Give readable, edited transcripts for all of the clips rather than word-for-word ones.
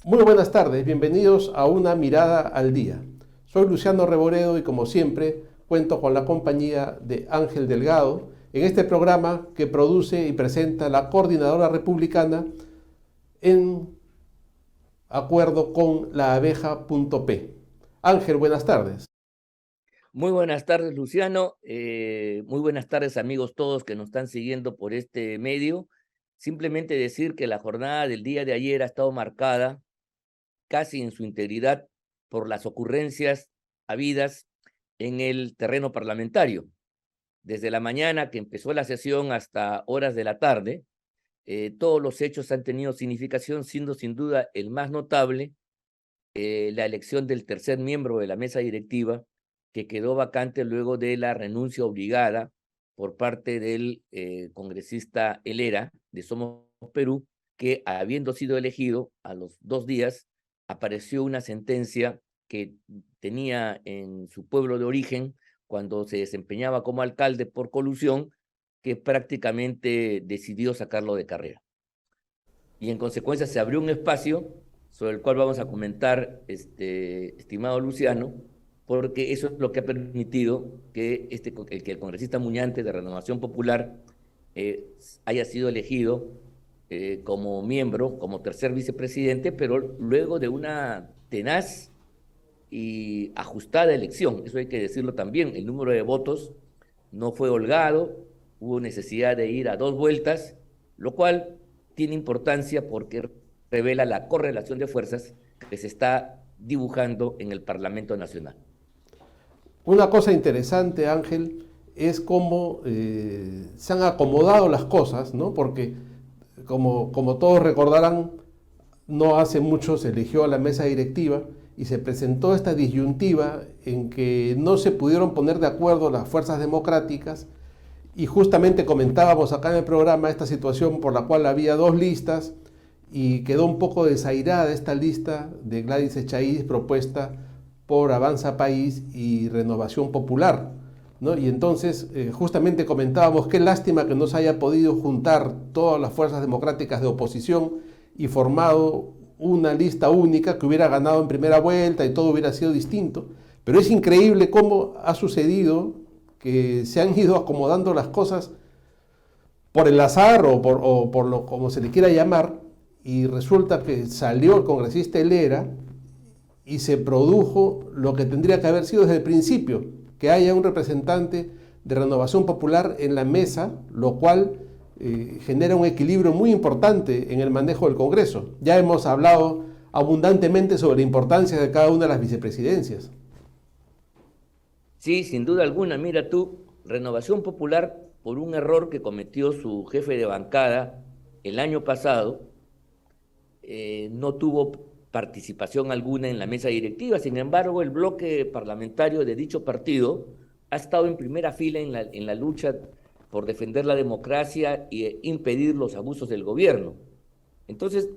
Muy buenas tardes, bienvenidos a Una Mirada al Día. Soy Luciano Reboredo y como siempre cuento con la compañía de Ángel Delgado en este programa que produce y presenta la Coordinadora Republicana en acuerdo con la abeja.p. Ángel, buenas tardes. Muy buenas tardes, Luciano. Muy buenas tardes, amigos todos que nos están siguiendo por este medio. Simplemente decir que la jornada del día de ayer ha estado marcada casi en su integridad por las ocurrencias habidas en el terreno parlamentario. Desde la mañana que empezó la sesión hasta horas de la tarde, todos los hechos han tenido significación, siendo sin duda el más notable la elección del tercer miembro de la mesa directiva, que quedó vacante luego de la renuncia obligada por parte del congresista Helera de Somos Perú, que habiendo sido elegido a los 2 días, apareció una sentencia que tenía en su pueblo de origen, cuando se desempeñaba como alcalde por colusión, que prácticamente decidió sacarlo de carrera. Y en consecuencia se abrió un espacio sobre el cual vamos a comentar, estimado Luciano, porque eso es lo que ha permitido que, que el congresista Muñante de Renovación Popular haya sido elegido como miembro, como tercer vicepresidente, pero luego de una tenaz y ajustada elección. Eso hay que decirlo también. El número de votos no fue holgado, hubo necesidad de ir a 2 vueltas, lo cual tiene importancia porque revela la correlación de fuerzas que se está dibujando en el Parlamento Nacional. Una cosa interesante, Ángel, es cómo se han acomodado las cosas, ¿no? Porque como todos recordarán, no hace mucho se eligió a la mesa directiva y se presentó esta disyuntiva en que no se pudieron poner de acuerdo las fuerzas democráticas y justamente comentábamos acá en el programa esta situación por la cual había dos listas y quedó un poco desairada esta lista de Gladys Echaíz propuesta por Avanza País y Renovación Popular, ¿no? Y entonces justamente comentábamos qué lástima que no se haya podido juntar todas las fuerzas democráticas de oposición y formado una lista única que hubiera ganado en primera vuelta y todo hubiera sido distinto. Pero es increíble cómo ha sucedido que se han ido acomodando las cosas por el azar o por lo como se le quiera llamar, y resulta que salió el congresista Helera y se produjo lo que tendría que haber sido desde el principio, que haya un representante de Renovación Popular en la mesa, lo cual genera un equilibrio muy importante en el manejo del Congreso. Ya hemos hablado abundantemente sobre la importancia de cada una de las vicepresidencias. Sí, sin duda alguna, mira tú, Renovación Popular, por un error que cometió su jefe de bancada el año pasado, no tuvo participación alguna en la mesa directiva. Sin embargo, el bloque parlamentario de dicho partido ha estado en primera fila en la lucha por defender la democracia e impedir los abusos del gobierno. Entonces,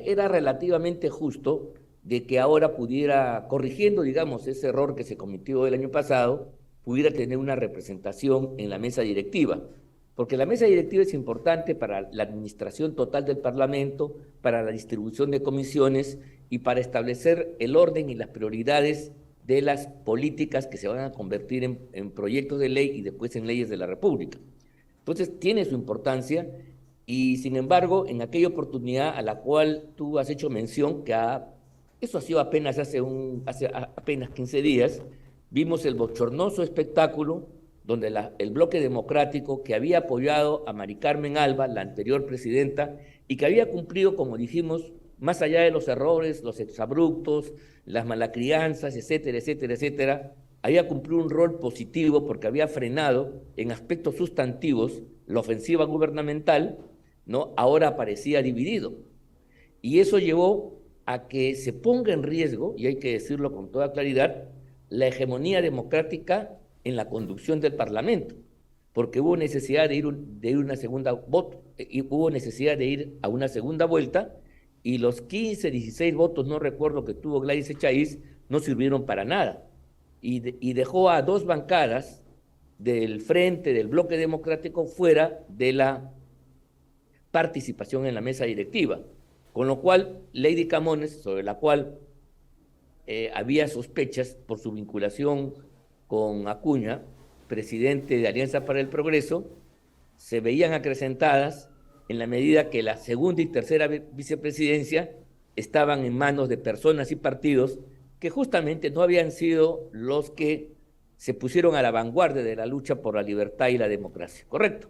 era relativamente justo de que ahora pudiera, corrigiendo, digamos, ese error que se cometió el año pasado, pudiera tener una representación en la mesa directiva, porque la mesa directiva es importante para la administración total del Parlamento, para la distribución de comisiones y para establecer el orden y las prioridades de las políticas que se van a convertir en proyectos de ley y después en leyes de la República. Entonces, tiene su importancia y, sin embargo, en aquella oportunidad a la cual tú has hecho mención, eso ha sido apenas hace apenas 15 días, vimos el bochornoso espectáculo donde el bloque democrático que había apoyado a Mari Carmen Alba, la anterior presidenta, y que había cumplido, como dijimos, más allá de los errores, los exabruptos, las malacrianzas, etcétera, etcétera, etcétera, había cumplido un rol positivo porque había frenado en aspectos sustantivos la ofensiva gubernamental, ¿no? Ahora parecía dividido. Y eso llevó a que se ponga en riesgo, y hay que decirlo con toda claridad, la hegemonía democrática en la conducción del Parlamento, porque hubo necesidad de ir una segunda voto, y hubo necesidad de ir a una segunda vuelta, y los 15, 16 votos, no recuerdo, que tuvo Gladys Echaíz, no sirvieron para nada. Y dejó a 2 bancadas del Frente, del Bloque Democrático, fuera de la participación en la mesa directiva. Con lo cual, Lady Camones, sobre la cual había sospechas por su vinculación con Acuña, presidente de Alianza para el Progreso, se veían acrecentadas en la medida que la segunda y tercera vicepresidencia estaban en manos de personas y partidos que justamente no habían sido los que se pusieron a la vanguardia de la lucha por la libertad y la democracia, ¿correcto?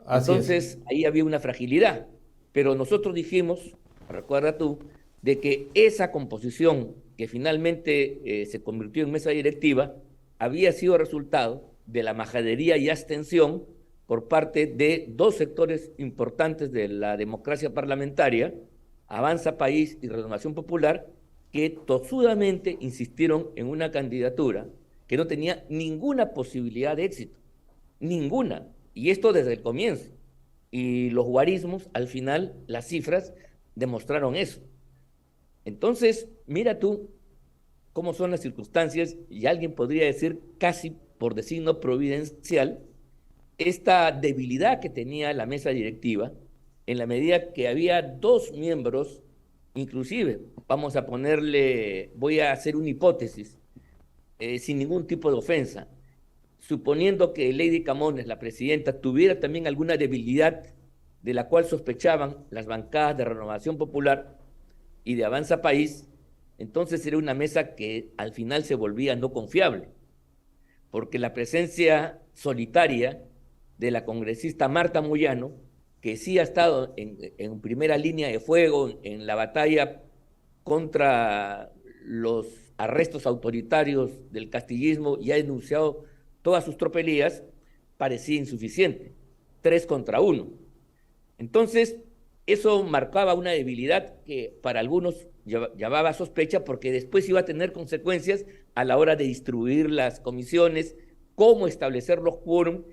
Así es. Entonces, ahí había una fragilidad, pero nosotros dijimos, recuerda tú, de que esa composición que finalmente se convirtió en mesa directiva había sido resultado de la majadería y abstención por parte de dos sectores importantes de la democracia parlamentaria, Avanza País y Renovación Popular, que tosudamente insistieron en una candidatura que no tenía ninguna posibilidad de éxito, ninguna, y esto desde el comienzo. Y los guarismos, al final, las cifras demostraron eso. Entonces, mira tú cómo son las circunstancias, y alguien podría decir casi por designo providencial, esta debilidad que tenía la mesa directiva, en la medida que había dos miembros, inclusive, vamos a ponerle, voy a hacer una hipótesis, sin ningún tipo de ofensa, suponiendo que Lady Camones, la presidenta, tuviera también alguna debilidad de la cual sospechaban las bancadas de Renovación Popular y de Avanza País, entonces era una mesa que al final se volvía no confiable, porque la presencia solitaria de la congresista Marta Moyano, que sí ha estado en primera línea de fuego en la batalla contra los arrestos autoritarios del castillismo y ha denunciado todas sus tropelías, parecía insuficiente. 3 contra 1. Entonces, eso marcaba una debilidad que para algunos llamaba sospecha porque después iba a tener consecuencias a la hora de distribuir las comisiones, cómo establecer los quórum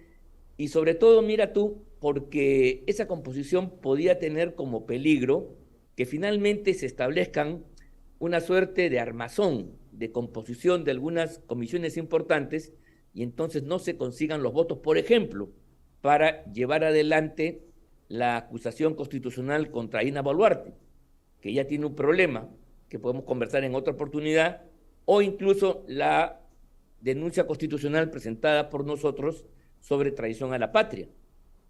y sobre todo, mira tú, porque esa composición podía tener como peligro que finalmente se establezcan una suerte de armazón de composición de algunas comisiones importantes y entonces no se consigan los votos, por ejemplo, para llevar adelante la acusación constitucional contra Ina Boluarte, que ya tiene un problema que podemos conversar en otra oportunidad, o incluso la denuncia constitucional presentada por nosotros sobre traición a la patria,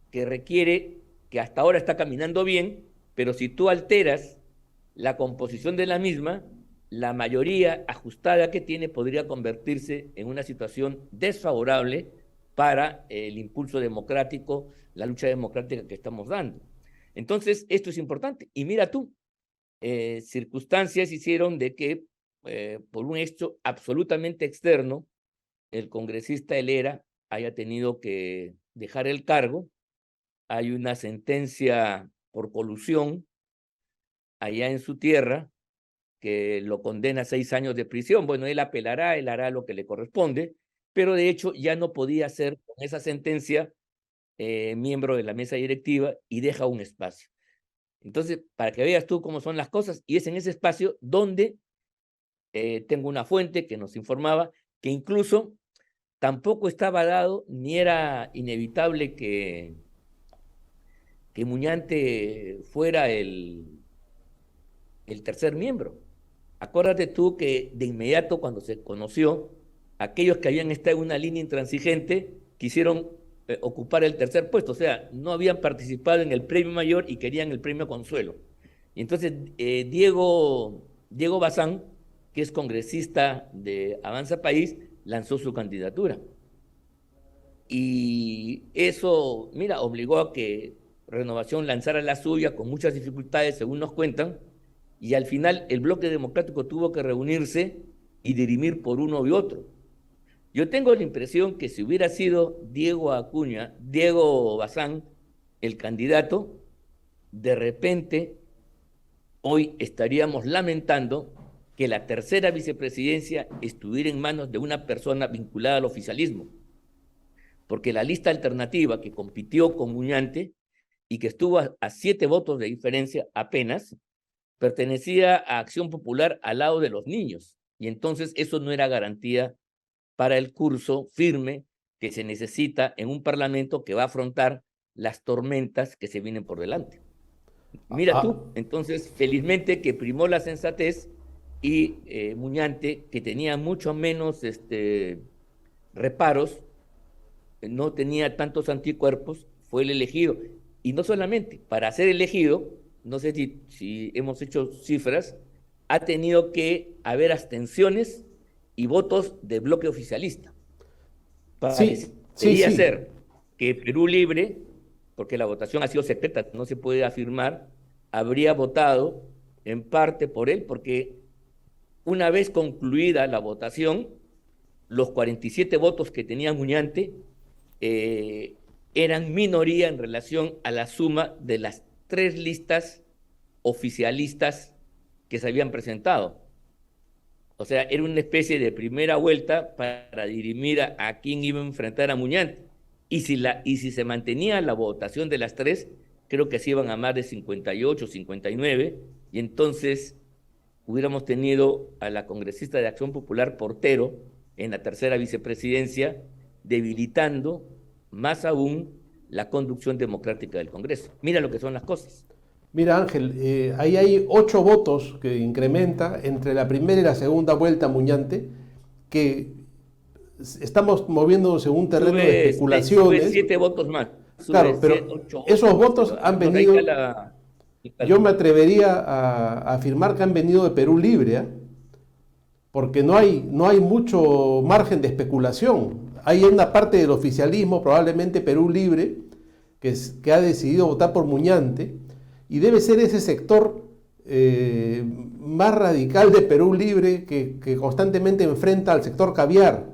que requiere, que hasta ahora está caminando bien, pero si tú alteras la composición de la misma, la mayoría ajustada que tiene podría convertirse en una situación desfavorable para el impulso democrático, la lucha democrática que estamos dando. Entonces, esto es importante. Y mira tú, circunstancias hicieron de que, por un hecho absolutamente externo, el congresista Helera haya tenido que dejar el cargo. Hay una sentencia por colusión allá en su tierra que lo condena a 6 años de prisión. Bueno, él apelará, él hará lo que le corresponde, pero de hecho ya no podía ser con esa sentencia miembro de la mesa directiva y deja un espacio. Entonces, para que veas tú cómo son las cosas, y es en ese espacio donde tengo una fuente que nos informaba que incluso tampoco estaba dado ni era inevitable que Muñante fuera el tercer miembro. Acuérdate tú que de inmediato cuando se conoció, aquellos que habían estado en una línea intransigente quisieron ocupar el tercer puesto, o sea, no habían participado en el premio mayor y querían el premio consuelo. Y entonces Diego Bazán, que es congresista de Avanza País, lanzó su candidatura. Y eso, mira, obligó a que Renovación lanzara la suya con muchas dificultades, según nos cuentan, y al final el bloque democrático tuvo que reunirse y dirimir por uno y otro. Yo tengo la impresión que si hubiera sido Diego Bazán, el candidato, de repente hoy estaríamos lamentando que la tercera vicepresidencia estuviera en manos de una persona vinculada al oficialismo, porque la lista alternativa que compitió con Muñante y que estuvo a 7 votos de diferencia apenas, pertenecía a Acción Popular al lado de los niños. Y entonces eso no era garantía para el curso firme que se necesita en un parlamento que va a afrontar las tormentas que se vienen por delante. Mira Ah, tú, entonces felizmente que primó la sensatez y Muñante, que tenía mucho menos reparos, no tenía tantos anticuerpos, fue el elegido. Y no solamente, para ser elegido, no sé si hemos hecho cifras, ha tenido que haber abstenciones y votos de bloque oficialista. sí, sí, Parecería sí. ser que Perú Libre, porque la votación ha sido secreta, no se puede afirmar, habría votado en parte por él, porque una vez concluida la votación, los 47 votos que tenía Muñante eh, eran minoría en relación a la suma de las tres listas oficialistas que se habían presentado. O sea, era una especie de primera vuelta para dirimir a quién iba a enfrentar a Muñante. Y si se mantenía la votación de las tres, creo que se iban a más de 58, 59, y entonces hubiéramos tenido a la congresista de Acción Popular Portero en la tercera vicepresidencia, debilitando más aún la conducción democrática del Congreso. Mira lo que son las cosas. Mira Ángel, ahí hay 8 votos que incrementa entre la primera y la segunda vuelta Muñante, que estamos moviéndonos en un terreno de Sube especulaciones. 7 votos más, sube Claro, pero 8 votos esos más. votos han Haznos ahí venido, el yo me cálculo. atrevería a afirmar que han venido de Perú Libre, ¿eh? Porque no hay mucho margen de especulación. Hay una parte del oficialismo, probablemente Perú Libre, que ha decidido votar por Muñante, y debe ser ese sector más radical de Perú Libre que constantemente enfrenta al sector caviar,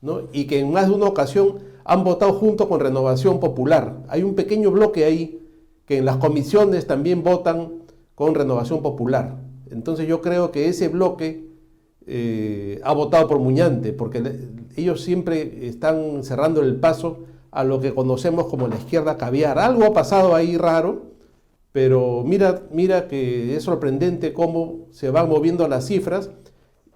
¿no? Y que en más de una ocasión han votado junto con Renovación Popular. Hay un pequeño bloque ahí que en las comisiones también votan con Renovación Popular. Entonces yo creo que ese bloque ha votado por Muñante, porque ellos siempre están cerrando el paso a lo que conocemos como la izquierda caviar. Algo ha pasado ahí raro, pero mira que es sorprendente cómo se van moviendo las cifras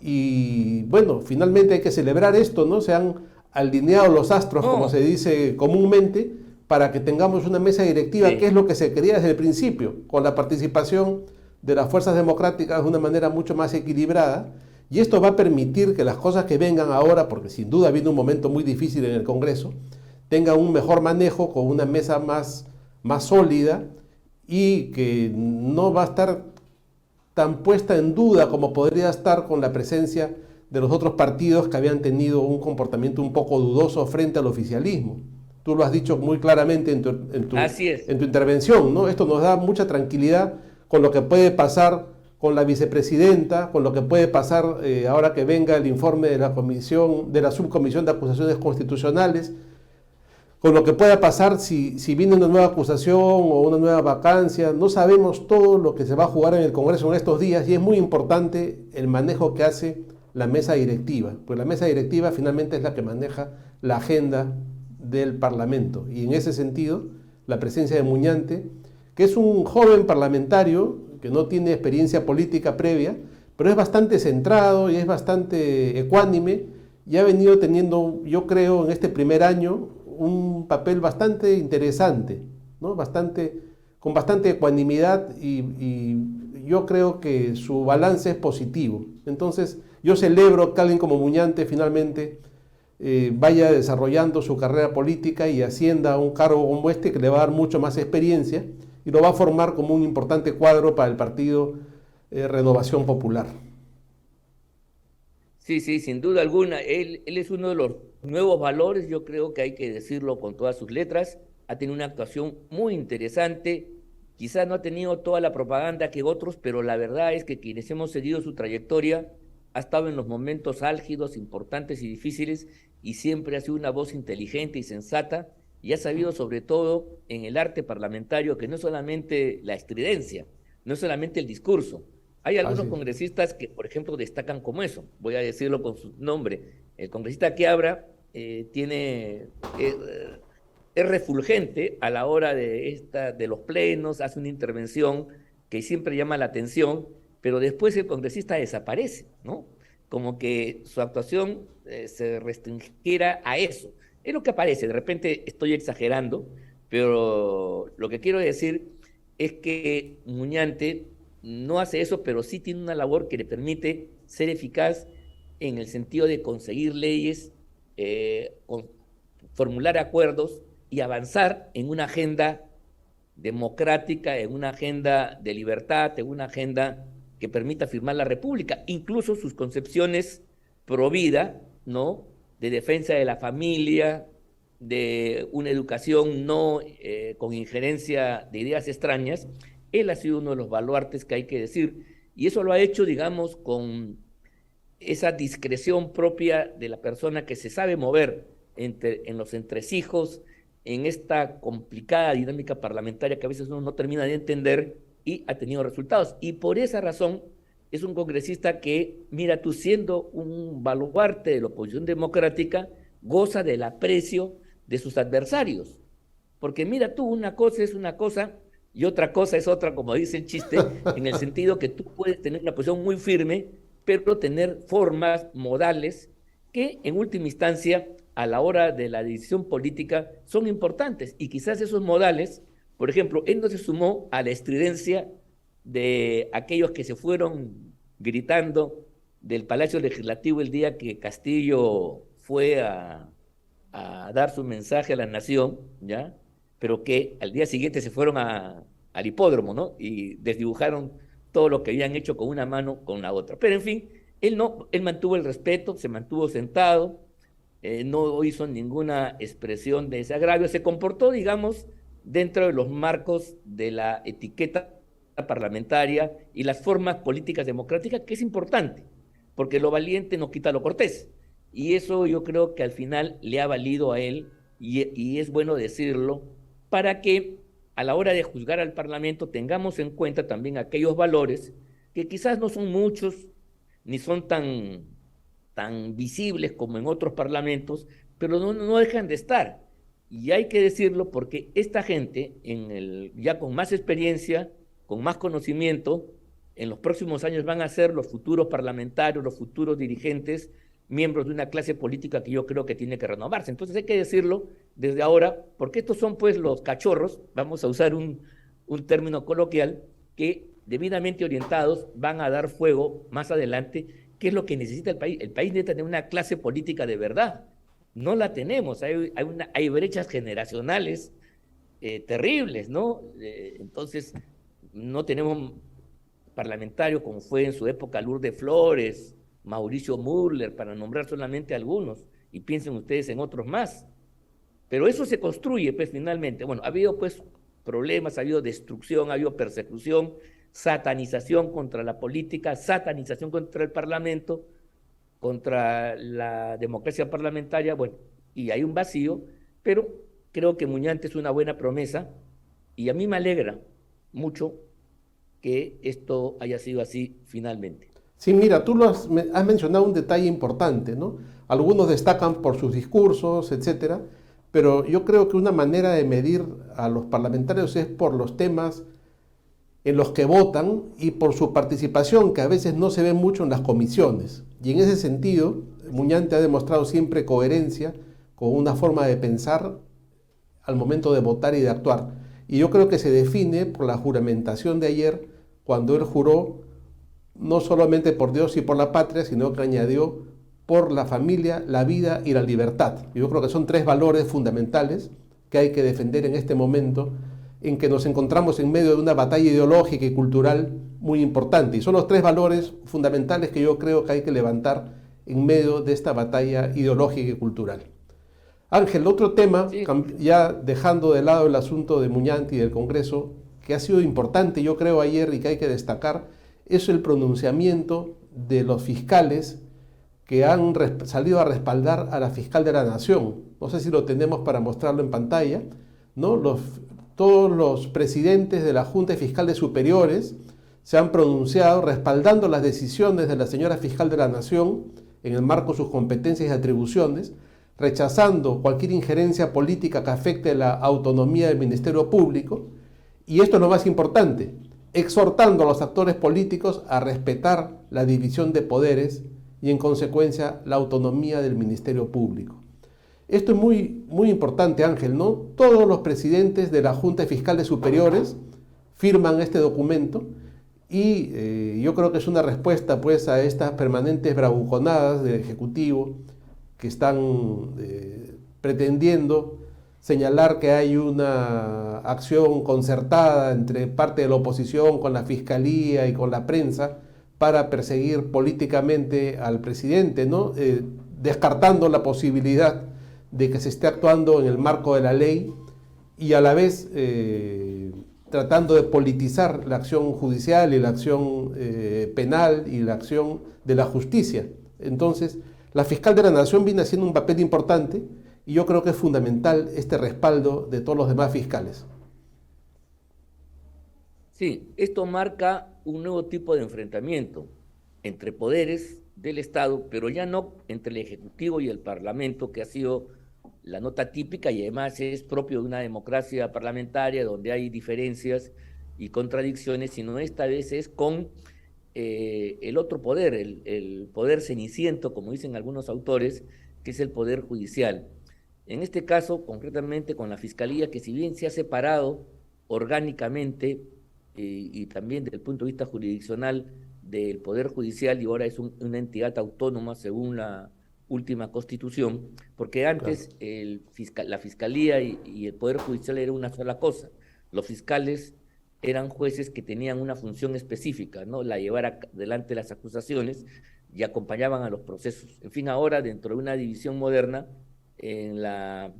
y bueno, finalmente hay que celebrar esto, ¿no? Se han alineado los astros, como se No, dice comúnmente, para que tengamos una mesa directiva, que es sí, lo que se quería desde el principio, con la participación de las fuerzas democráticas de una manera mucho más equilibrada. Y esto va a permitir que las cosas que vengan ahora, porque sin duda viene un momento muy difícil en el Congreso, tengan un mejor manejo con una mesa más sólida y que no va a estar tan puesta en duda como podría estar con la presencia de los otros partidos que habían tenido un comportamiento un poco dudoso frente al oficialismo. Tú lo has dicho muy claramente así es. en tu intervención, ¿no? Esto nos da mucha tranquilidad con lo que puede pasar con la vicepresidenta, con lo que puede pasar ahora que venga el informe de la comisión, de la subcomisión de acusaciones constitucionales, con lo que pueda pasar si viene una nueva acusación o una nueva vacancia. No sabemos todo lo que se va a jugar en el Congreso en estos días y es muy importante el manejo que hace la mesa directiva, pues la mesa directiva finalmente es la que maneja la agenda del Parlamento y en ese sentido la presencia de Muñante, que es un joven parlamentario que no tiene experiencia política previa, pero es bastante centrado y es bastante ecuánime y ha venido teniendo, yo creo, en este primer año un papel bastante interesante, ¿no? Con bastante ecuanimidad y yo creo que su balance es positivo. Entonces, yo celebro que alguien como Muñante finalmente vaya desarrollando su carrera política y ascienda a un cargo como este que le va a dar mucho más experiencia y lo va a formar como un importante cuadro para el partido Renovación Popular. Sí, sí, sin duda alguna. Él es uno de los nuevos valores, yo creo que hay que decirlo con todas sus letras. Ha tenido una actuación muy interesante. Quizás no ha tenido toda la propaganda que otros, pero la verdad es que quienes hemos seguido su trayectoria ha estado en los momentos álgidos, importantes y difíciles, y siempre ha sido una voz inteligente y sensata, y ha sabido sobre todo en el arte parlamentario que no es solamente la estridencia, no es solamente el discurso. Hay algunos Así es. congresistas que, por ejemplo, destacan como eso. Voy a decirlo con su nombre. El congresista que habla es refulgente a la hora de los plenos, hace una intervención que siempre llama la atención, pero después el congresista desaparece, ¿no? Como que su actuación se restringiera a eso. Es lo que aparece, de repente estoy exagerando, pero lo que quiero decir es que Muñante no hace eso, pero sí tiene una labor que le permite ser eficaz en el sentido de conseguir leyes, formular acuerdos y avanzar en una agenda democrática, en una agenda de libertad, en una agenda que permita firmar la República, incluso sus concepciones pro vida, ¿no? De defensa de la familia, de una educación no con injerencia de ideas extrañas. Él ha sido uno de los baluartes que hay que decir, y eso lo ha hecho, digamos, con esa discreción propia de la persona que se sabe mover en los entresijos, en esta complicada dinámica parlamentaria que a veces uno no termina de entender, y ha tenido resultados. Y por esa razón es un congresista que, mira tú, siendo un baluarte de la oposición democrática, goza del aprecio de sus adversarios. Porque mira tú, una cosa es una cosa y otra cosa es otra, como dice el chiste, en el sentido que tú puedes tener una posición muy firme, pero tener formas, modales, que en última instancia, a la hora de la decisión política, son importantes. Y quizás esos modales, por ejemplo, él no se sumó a la estridencia de aquellos que se fueron gritando del Palacio Legislativo el día que Castillo fue a dar su mensaje a la nación, ¿ya? Pero que al día siguiente se fueron al hipódromo, ¿no? Y desdibujaron todo lo que habían hecho con una mano con la otra. Pero en fin, él no, él mantuvo el respeto, se mantuvo sentado, no hizo ninguna expresión de desagravio, se comportó, digamos, dentro de los marcos de la etiqueta parlamentaria y las formas políticas democráticas, que es importante, porque lo valiente no quita lo cortés. Y eso yo creo que al final le ha valido a él, y es bueno decirlo, para que a la hora de juzgar al Parlamento tengamos en cuenta también aquellos valores que quizás no son muchos, ni son tan visibles como en otros parlamentos, pero no dejan de estar. Y hay que decirlo porque esta gente, ya con más experiencia, con más conocimiento, en los próximos años van a ser los futuros parlamentarios, los futuros dirigentes, miembros de una clase política que yo creo que tiene que renovarse. Entonces hay que decirlo desde ahora, porque estos son pues los cachorros, vamos a usar un término coloquial, que debidamente orientados van a dar fuego más adelante, que es lo que necesita el país. El país necesita tener una clase política de verdad. No la tenemos, hay brechas generacionales terribles, ¿no? Entonces, no tenemos parlamentarios como fue en su época Lourdes Flores, Mauricio Murler, para nombrar solamente algunos, y piensen ustedes en otros más. Pero eso se construye, pues, finalmente. Bueno, ha habido, pues, problemas, ha habido destrucción, ha habido persecución, satanización contra la política, satanización contra el Parlamento, contra la democracia parlamentaria, bueno, y hay un vacío, pero creo que Muñante es una buena promesa, y a mí me alegra mucho que esto haya sido así finalmente. Sí, mira, tú has mencionado un detalle importante, ¿no? Algunos destacan por sus discursos, etcétera, pero yo creo que una manera de medir a los parlamentarios es por los temas en los que votan y por su participación, que a veces no se ve mucho en las comisiones. Y en ese sentido, Muñante ha demostrado siempre coherencia con una forma de pensar al momento de votar y de actuar. Y yo creo que se define por la juramentación de ayer, cuando él juró no solamente por Dios y por la patria, sino que añadió por la familia, la vida y la libertad. Yo creo que son tres valores fundamentales que hay que defender en este momento en que nos encontramos en medio de una batalla ideológica y cultural muy importante. Y son los tres valores fundamentales que yo creo que hay que levantar en medio de esta batalla ideológica y cultural. Ángel, otro tema, sí, ya dejando de lado el asunto de Muñante y del Congreso, que ha sido importante, yo creo, ayer y que hay que destacar, es el pronunciamiento de los fiscales que han salido a respaldar a la fiscal de la Nación. No sé si lo tenemos para mostrarlo en pantalla, ¿no? Todos los presidentes de la Junta de Fiscales Superiores se han pronunciado respaldando las decisiones de la señora fiscal de la Nación en el marco de sus competencias y atribuciones, rechazando cualquier injerencia política que afecte la autonomía del Ministerio Público, y esto es lo más importante, exhortando a los actores políticos a respetar la división de poderes y en consecuencia la autonomía del Ministerio Público. Esto es muy, muy importante, Ángel, ¿no? Todos los presidentes de la Junta de Fiscales Superiores firman este documento y yo creo que es una respuesta pues a estas permanentes bravuconadas del Ejecutivo que están pretendiendo señalar que hay una acción concertada entre parte de la oposición con la Fiscalía y con la prensa para perseguir políticamente al presidente, ¿no? Descartando la posibilidad de que se esté actuando en el marco de la ley y a la vez tratando de politizar la acción judicial y la acción penal y la acción de la justicia. Entonces, la fiscal de la Nación viene haciendo un papel importante y yo creo que es fundamental este respaldo de todos los demás fiscales. Sí, esto marca un nuevo tipo de enfrentamiento entre poderes del Estado, pero ya no entre el Ejecutivo y el Parlamento, que ha sido la nota típica y además es propio de una democracia parlamentaria donde hay diferencias y contradicciones, sino esta vez es con el otro poder, el poder ceniciento, como dicen algunos autores, que es el poder judicial. En este caso, concretamente con la Fiscalía, que si bien se ha separado orgánicamente y también desde el punto de vista jurisdiccional del Poder Judicial y ahora es una entidad autónoma según la última Constitución, porque antes claro, la Fiscalía y el Poder Judicial era una sola cosa. Los fiscales eran jueces que tenían una función específica, ¿no? La llevar adelante las acusaciones y acompañaban a los procesos. En fin, ahora dentro de una división moderna, en la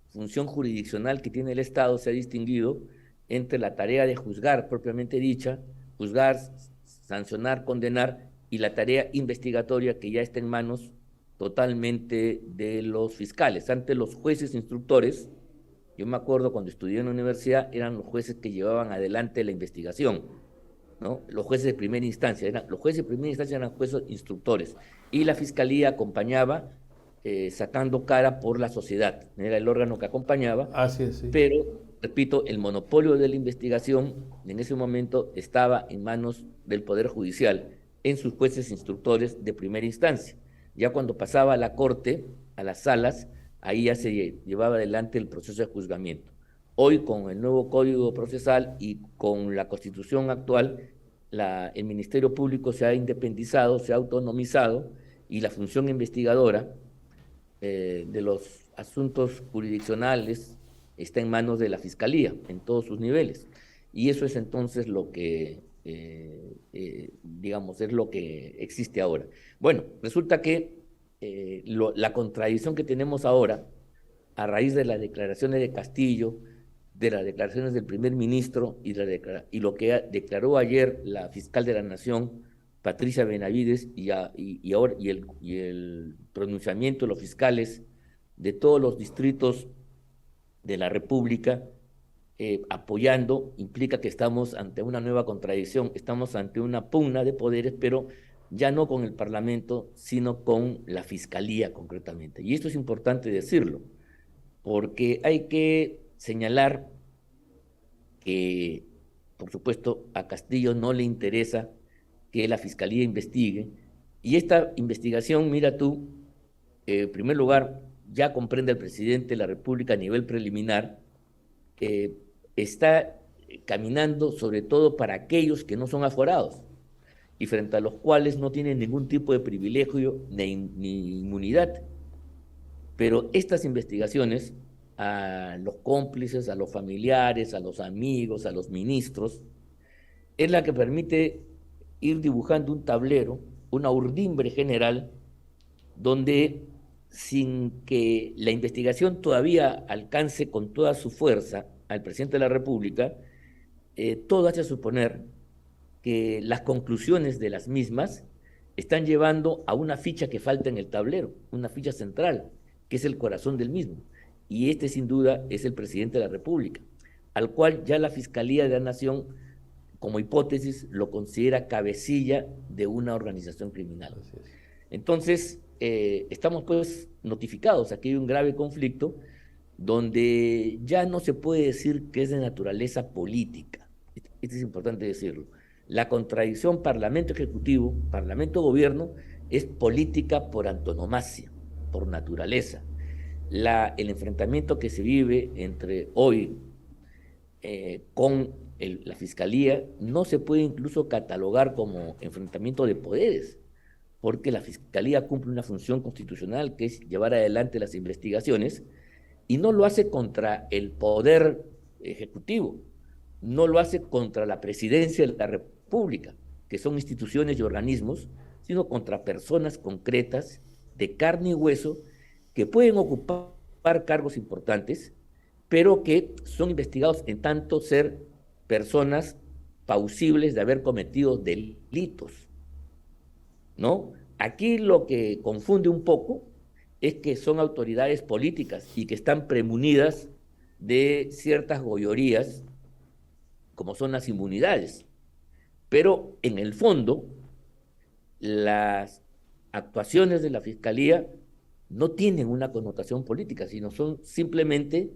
función jurisdiccional que tiene el Estado se ha distinguido entre la tarea de juzgar propiamente dicha, juzgar, sancionar, condenar, y la tarea investigatoria que ya está en manos totalmente de los fiscales. Antes los jueces instructores, yo me acuerdo cuando estudié en la universidad, eran los jueces que llevaban adelante la investigación, ¿no? Los jueces de primera instancia, los jueces de primera instancia eran jueces instructores, y la fiscalía acompañaba sacando cara por la sociedad, era el órgano que acompañaba, Así es, sí. pero, repito, el monopolio de la investigación en ese momento estaba en manos del Poder Judicial, en sus jueces instructores de primera instancia. Ya cuando pasaba a la corte, a las salas, ahí ya se llevaba adelante el proceso de juzgamiento. Hoy, con el nuevo Código Procesal y con la Constitución actual, el Ministerio Público se ha independizado, se ha autonomizado, y la función investigadora de los asuntos jurisdiccionales está en manos de la Fiscalía en todos sus niveles. Y eso es entonces lo que, digamos, es lo que existe ahora. Bueno, resulta que la contradicción que tenemos ahora, a raíz de las declaraciones de Castillo, de las declaraciones del primer ministro y lo que declaró ayer la fiscal de la Nación, Patricia Benavides, y el pronunciamiento de los fiscales de todos los distritos de la República apoyando, implica que estamos ante una nueva contradicción, estamos ante una pugna de poderes, pero ya no con el Parlamento, sino con la Fiscalía concretamente. Y esto es importante decirlo, porque hay que señalar que, por supuesto, a Castillo no le interesa que la Fiscalía investigue, y esta investigación, mira tú, en primer lugar, ya comprende al presidente de la República a nivel preliminar, está caminando sobre todo para aquellos que no son aforados y frente a los cuales no tienen ningún tipo de privilegio ni inmunidad. Pero estas investigaciones a los cómplices, a los familiares, a los amigos, a los ministros, es la que permite ir dibujando un tablero, una urdimbre general, donde sin que la investigación todavía alcance con toda su fuerza al presidente de la República, todo hace suponer que las conclusiones de las mismas están llevando a una ficha que falta en el tablero, una ficha central, que es el corazón del mismo. Y este sin duda es el presidente de la República, al cual ya la Fiscalía de la Nación, como hipótesis, lo considera cabecilla de una organización criminal. Entonces, estamos pues notificados, aquí hay un grave conflicto donde ya no se puede decir que es de naturaleza política. Esto es importante decirlo. La contradicción Parlamento-Ejecutivo, Parlamento-Gobierno, es política por antonomasia, por naturaleza. El enfrentamiento que se vive entre hoy con la Fiscalía no se puede incluso catalogar como enfrentamiento de poderes, porque la Fiscalía cumple una función constitucional que es llevar adelante las investigaciones y no lo hace contra el poder ejecutivo, no lo hace contra la presidencia de la República, que son instituciones y organismos, sino contra personas concretas de carne y hueso que pueden ocupar cargos importantes, pero que son investigados en tanto ser personas plausibles de haber cometido delitos, ¿no? Aquí lo que confunde un poco es que son autoridades políticas y que están premunidas de ciertas goyorías, como son las inmunidades. Pero en el fondo, las actuaciones de la Fiscalía no tienen una connotación política, sino son simplemente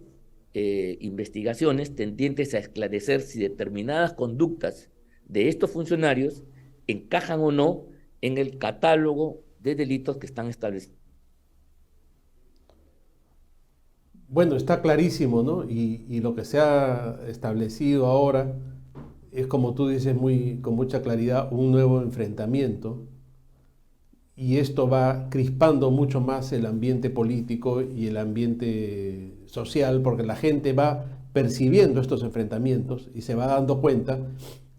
investigaciones tendientes a esclarecer si determinadas conductas de estos funcionarios encajan o no en el catálogo de delitos que están establecidos. Bueno, está clarísimo, ¿no? Y lo que se ha establecido ahora es, como tú dices con mucha claridad, un nuevo enfrentamiento, y esto va crispando mucho más el ambiente político y el ambiente social, porque la gente va percibiendo estos enfrentamientos y se va dando cuenta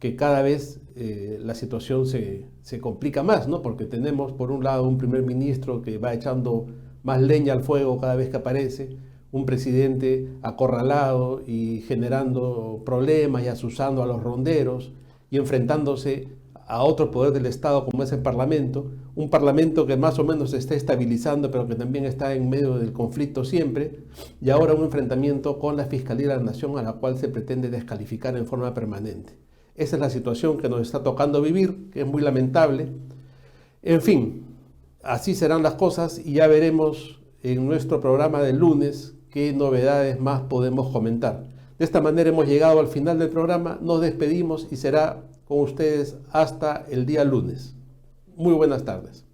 que cada vez la situación se complica más, ¿no? Porque tenemos por un lado un primer ministro que va echando más leña al fuego cada vez que aparece, un presidente acorralado y generando problemas y asusando a los ronderos y enfrentándose a otro poder del Estado como es el Parlamento, un Parlamento que más o menos se está estabilizando pero que también está en medio del conflicto siempre, y ahora un enfrentamiento con la Fiscalía de la Nación a la cual se pretende descalificar en forma permanente. Esa es la situación que nos está tocando vivir, que es muy lamentable. En fin, así serán las cosas y ya veremos en nuestro programa del lunes qué novedades más podemos comentar. De esta manera hemos llegado al final del programa, nos despedimos y será con ustedes hasta el día lunes. Muy buenas tardes.